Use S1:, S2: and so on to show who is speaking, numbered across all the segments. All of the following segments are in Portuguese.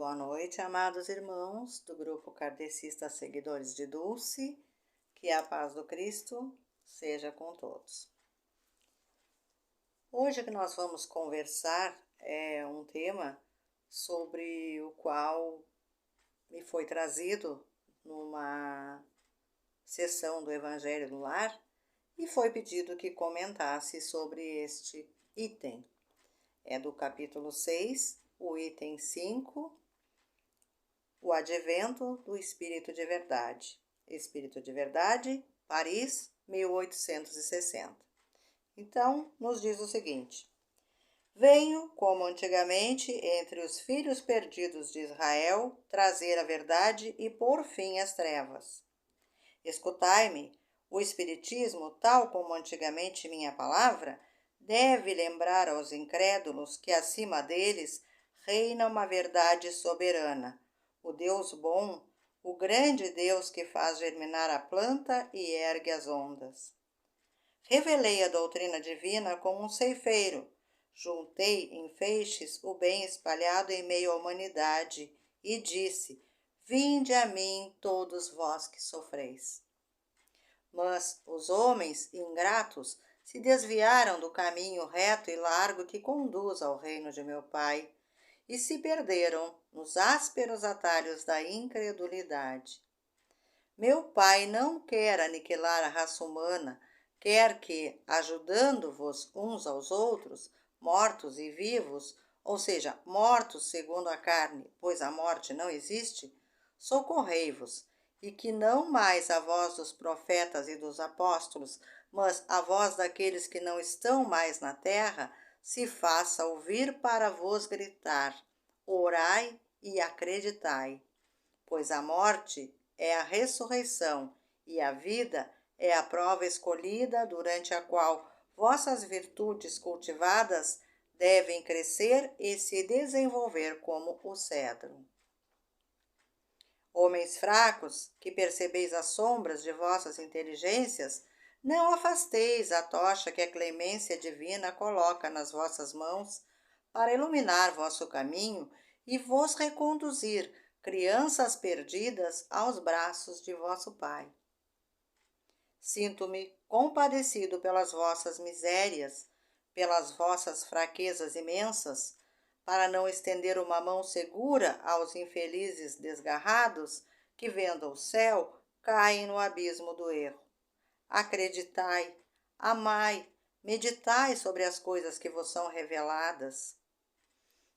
S1: boa noite, amados irmãos do grupo Kardecista Seguidores de Dulce, que a paz do Cristo seja com todos. Hoje que nós vamos conversar é um tema sobre o qual me foi trazido numa sessão do Evangelho no Lar e foi pedido que comentasse sobre este item. É do capítulo 6, o item 5, o advento do Espírito de Verdade. Espírito de Verdade, Paris, 1860. Então, nos diz o seguinte: venho, como antigamente, entre os filhos perdidos de Israel, trazer a verdade e pôr fim às trevas. Escutai-me, o Espiritismo, tal como antigamente minha palavra, deve lembrar aos incrédulos que acima deles reina uma verdade soberana, o Deus bom, o grande Deus que faz germinar a planta e ergue as ondas. Revelei a doutrina divina como um ceifeiro, juntei em feixes o bem espalhado em meio à humanidade e disse: vinde a mim todos vós que sofreis. Mas os homens ingratos se desviaram do caminho reto e largo que conduz ao reino de meu Pai e se perderam nos ásperos atalhos da incredulidade. Meu Pai não quer aniquilar a raça humana, quer que, ajudando-vos uns aos outros, mortos e vivos, ou seja, mortos segundo a carne, pois a morte não existe, socorrei-vos, e que não mais a voz dos profetas e dos apóstolos, mas a voz daqueles que não estão mais na terra, se faça ouvir para vos gritar: orai e acreditai, pois a morte é a ressurreição e a vida é a prova escolhida durante a qual vossas virtudes cultivadas devem crescer e se desenvolver como o cedro. Homens fracos, que percebeis as sombras de vossas inteligências, não afasteis a tocha que a clemência divina coloca nas vossas mãos para iluminar vosso caminho e vos reconduzir, crianças perdidas, aos braços de vosso Pai. Sinto-me compadecido pelas vossas misérias, pelas vossas fraquezas imensas, para não estender uma mão segura aos infelizes desgarrados que, vendo o céu, caem no abismo do erro. Acreditai, amai, meditai sobre as coisas que vos são reveladas.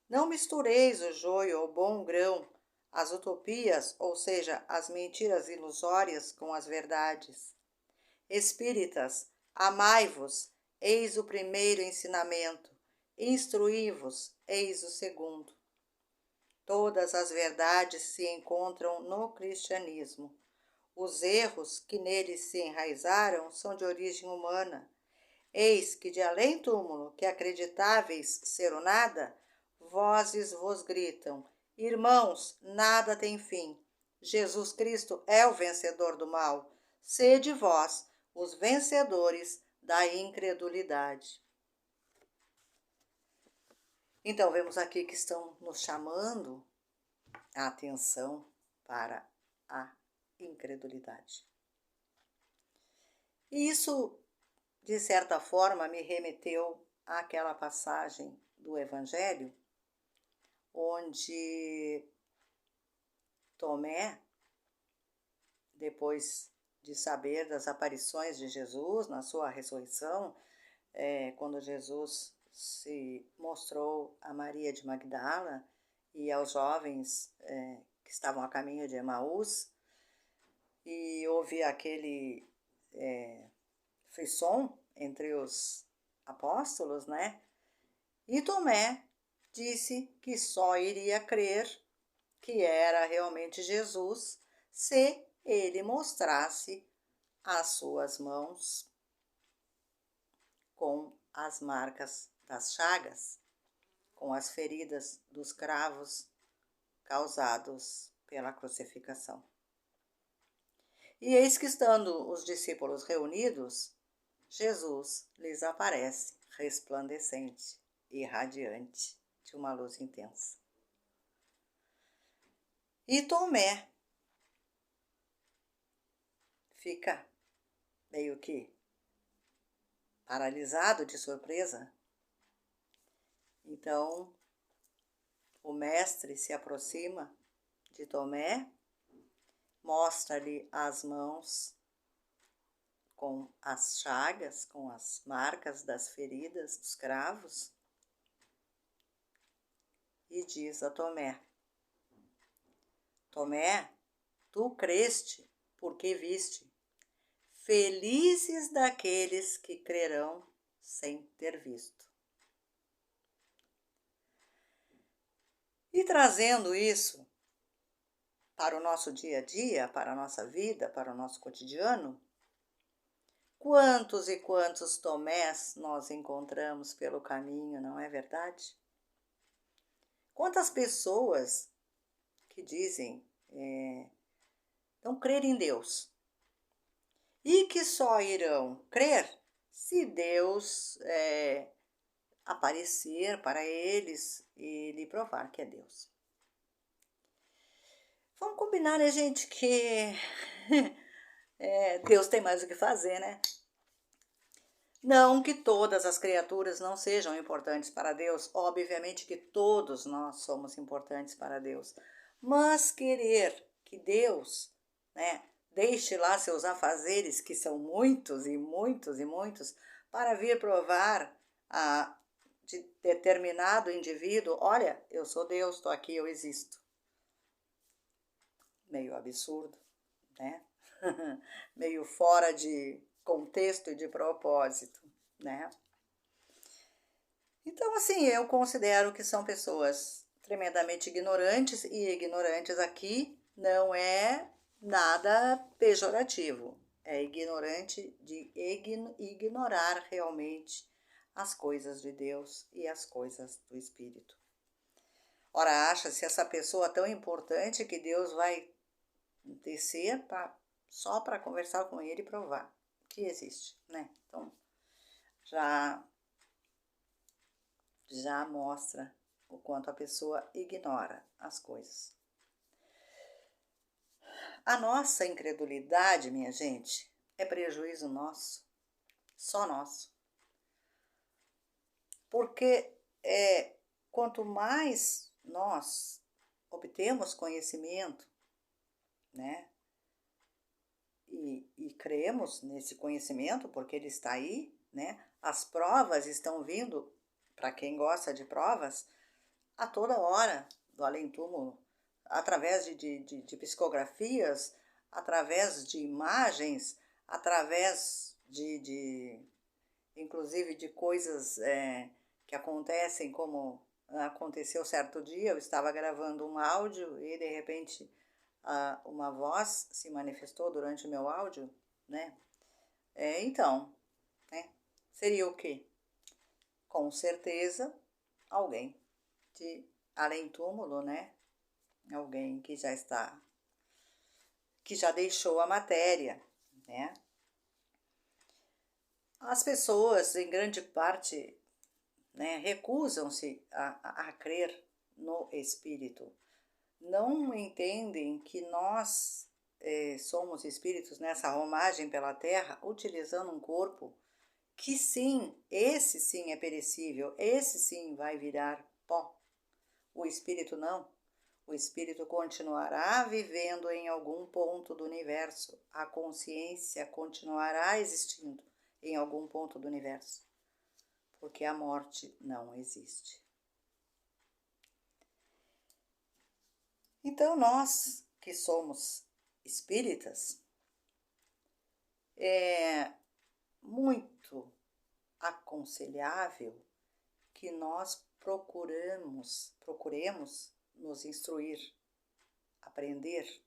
S1: Não mistureis o joio ao bom grão, as utopias, ou seja, as mentiras ilusórias, com as verdades. Espíritas, amai-vos, eis o primeiro ensinamento. Instruí-vos, eis o segundo. Todas as verdades se encontram no cristianismo. Os erros que neles se enraizaram são de origem humana. Eis que de além-túmulo, que acreditáveis ser o nada, vozes vos gritam: irmãos, nada tem fim. Jesus Cristo é o vencedor do mal. Sede vós os vencedores da incredulidade. Então, vemos aqui que estão nos chamando a atenção para a incredulidade. E isso, de certa forma, me remeteu àquela passagem do Evangelho, onde Tomé, depois de saber das aparições de Jesus na sua ressurreição, quando Jesus se mostrou a Maria de Magdala e aos jovens que estavam a caminho de Emaús, e houve aquele frisson entre os apóstolos, né? E Tomé disse que só iria crer que era realmente Jesus se ele mostrasse as suas mãos com as marcas das chagas, com as feridas dos cravos causados pela crucificação. E eis que, estando os discípulos reunidos, Jesus lhes aparece resplandecente e radiante de uma luz intensa. E Tomé fica meio que paralisado de surpresa. Então, o mestre se aproxima de Tomé, mostra-lhe as mãos com as chagas, com as marcas das feridas, dos cravos, e diz a Tomé: Tomé, tu creste porque viste. Felizes daqueles que crerão sem ter visto. E trazendo isso para o nosso dia a dia, para a nossa vida, para o nosso cotidiano, quantos e quantos Tomés nós encontramos pelo caminho, não é verdade? Quantas pessoas que dizem não crer em Deus e que só irão crer se Deus aparecer para eles e lhe provar que é Deus. Vamos combinar, né, gente, que Deus tem mais o que fazer, né? Não que todas as criaturas não sejam importantes para Deus, obviamente que todos nós somos importantes para Deus, mas querer que Deus, né, deixe lá seus afazeres, que são muitos e muitos e muitos, para vir provar de determinado indivíduo: olha, eu sou Deus, estou aqui, eu existo. Meio absurdo, né? Meio fora de contexto e de propósito, né? Então, assim, eu considero que são pessoas tremendamente ignorantes, e ignorantes aqui não é nada pejorativo, é ignorante de ignorar realmente as coisas de Deus e as coisas do Espírito. Ora, acha-se essa pessoa tão importante que Deus vai descer só para conversar com ele e provar que existe, né? Então, já mostra o quanto a pessoa ignora as coisas. A nossa incredulidade, minha gente, é prejuízo nosso, só nosso. Porque quanto mais nós obtemos conhecimento, né? E cremos nesse conhecimento, porque ele está aí, né? As provas estão vindo, para quem gosta de provas, a toda hora do além-túmulo, através de psicografias, através de imagens, através inclusive de coisas que acontecem, como aconteceu certo dia. Eu estava gravando um áudio e de repente uma voz se manifestou durante o meu áudio, né? Então, né? Seria o quê? Com certeza, alguém de além-túmulo, né? Alguém que já deixou a matéria, né? As pessoas, em grande parte, né, recusam-se a crer no Espírito. Não entendem que nós somos espíritos nessa romagem pela terra, utilizando um corpo que sim, esse sim é perecível, esse sim vai virar pó. O espírito não. O espírito continuará vivendo em algum ponto do universo. A consciência continuará existindo em algum ponto do universo. Porque a morte não existe. Então, nós que somos espíritas, é muito aconselhável que nós procuremos nos instruir, aprender,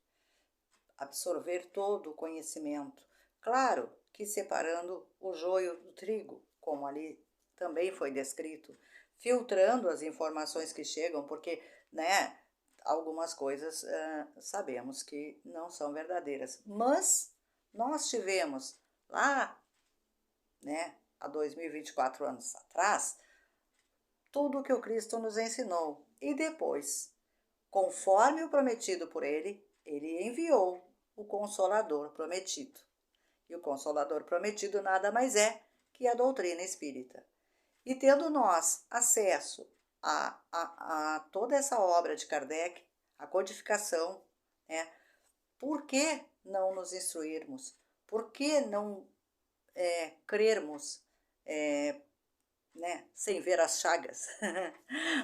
S1: absorver todo o conhecimento. Claro que separando o joio do trigo, como ali também foi descrito, filtrando as informações que chegam, porque, né, algumas coisas sabemos que não são verdadeiras. Mas nós tivemos lá, né, há 2024 anos atrás, tudo o que o Cristo nos ensinou. E depois, conforme o prometido por ele, ele enviou o Consolador prometido. E o Consolador prometido nada mais é que a doutrina espírita. E tendo nós acesso a toda essa obra de Kardec, a codificação, né? Por que não nos instruirmos? Por que não crermos, né, sem ver as chagas?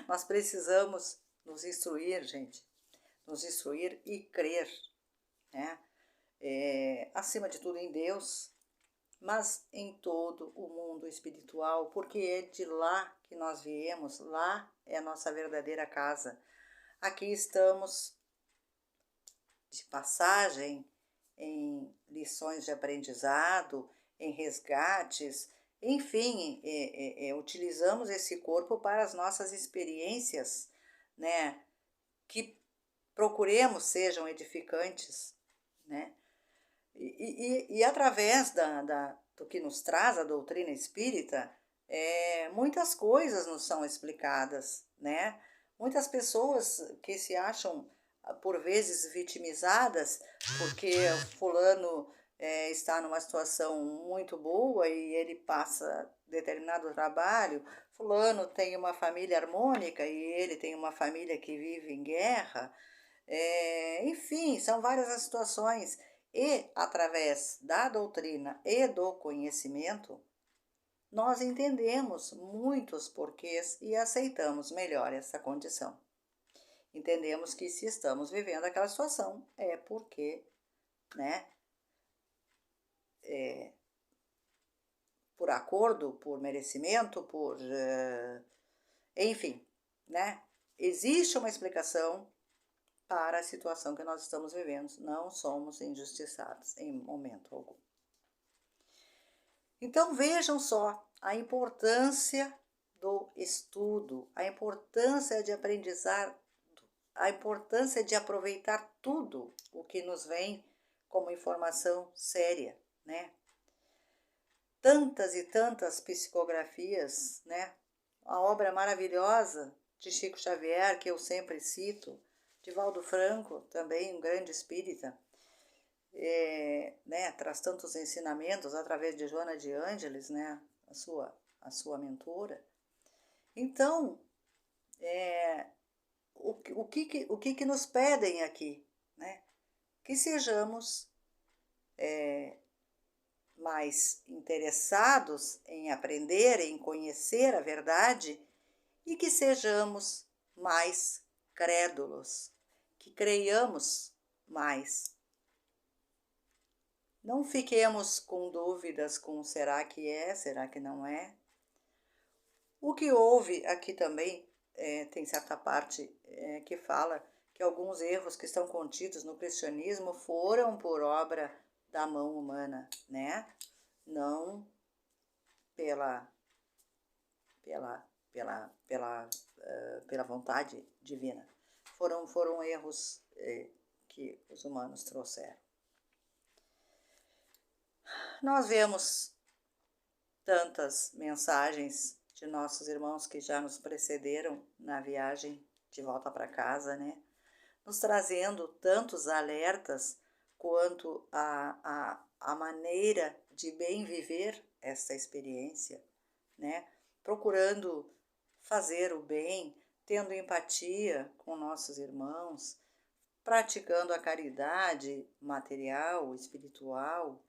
S1: Nós precisamos nos instruir, gente, nos instruir e crer, né? Acima de tudo em Deus, mas em todo o mundo espiritual, porque é de lá que nós viemos, lá é a nossa verdadeira casa. Aqui estamos de passagem, em lições de aprendizado, em resgates, enfim, utilizamos esse corpo para as nossas experiências, né, que procuremos sejam edificantes, né, e através do que nos traz a doutrina espírita, muitas coisas nos são explicadas, né, muitas pessoas que se acham por vezes vitimizadas porque fulano está numa situação muito boa e ele passa determinado trabalho, fulano tem uma família harmônica e ele tem uma família que vive em guerra, enfim, são várias as situações e através da doutrina e do conhecimento nós entendemos muitos porquês e aceitamos melhor essa condição. Entendemos que se estamos vivendo aquela situação é porque, né, por acordo, por merecimento, enfim, né, existe uma explicação para a situação que nós estamos vivendo. Não somos injustiçados em momento algum. Então vejam só a importância do estudo, a importância de aprendizar, a importância de aproveitar tudo o que nos vem como informação séria, né? Tantas e tantas psicografias, né? A obra maravilhosa de Chico Xavier, que eu sempre cito, de Valdo Franco, também um grande espírita, né? Traz tantos ensinamentos através de Joana de Ângeles, né? A sua mentora. Então, o que nos pedem aqui, né? Que sejamos mais interessados em aprender, em conhecer a verdade e que sejamos mais crédulos, que creiamos mais. Não fiquemos com dúvidas com será que não é. O que houve aqui também, tem certa parte que fala que alguns erros que estão contidos no cristianismo foram por obra da mão humana, né? Não pela vontade divina. Foram erros que os humanos trouxeram. Nós vemos tantas mensagens de nossos irmãos que já nos precederam na viagem de volta para casa, né? Nos trazendo tantos alertas quanto a maneira de bem viver esta experiência, né? Procurando fazer o bem, tendo empatia com nossos irmãos, praticando a caridade material, espiritual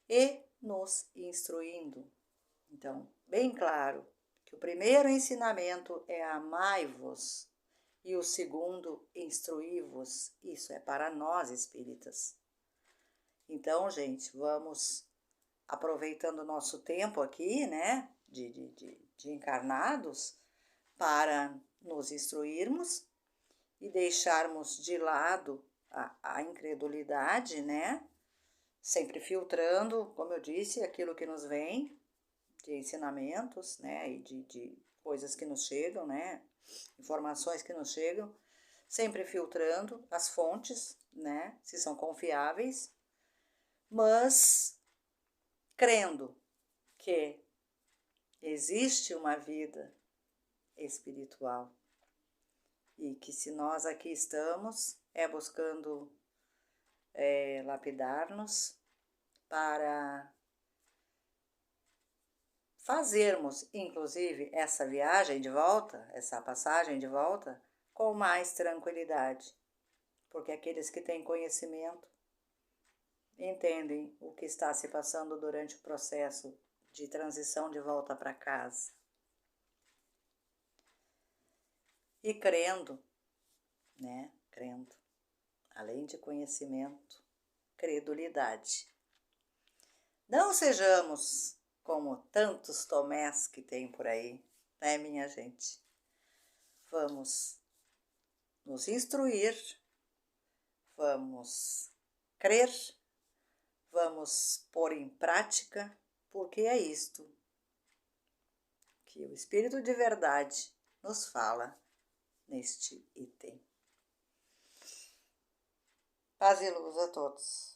S1: e nos instruindo. Então, bem claro que o primeiro ensinamento é amai-vos e o segundo, instruí-vos. Isso é para nós espíritas. Então, gente, vamos aproveitando o nosso tempo aqui, né, de encarnados, para nos instruirmos e deixarmos de lado a incredulidade, né, sempre filtrando, como eu disse, aquilo que nos vem de ensinamentos, né, e de coisas que nos chegam, né, informações que nos chegam, sempre filtrando as fontes, né, se são confiáveis, mas crendo que existe uma vida espiritual E que se nós aqui estamos, é buscando lapidar-nos para fazermos, inclusive, essa viagem de volta, essa passagem de volta, com mais tranquilidade. Porque aqueles que têm conhecimento entendem o que está se passando durante o processo de transição de volta para casa. E crendo, crendo, além de conhecimento, credulidade. Não sejamos como tantos Tomés que tem por aí, né, minha gente? Vamos nos instruir, vamos crer, vamos pôr em prática, porque é isto que o Espírito de Verdade nos fala neste item. Paz e luz a todos.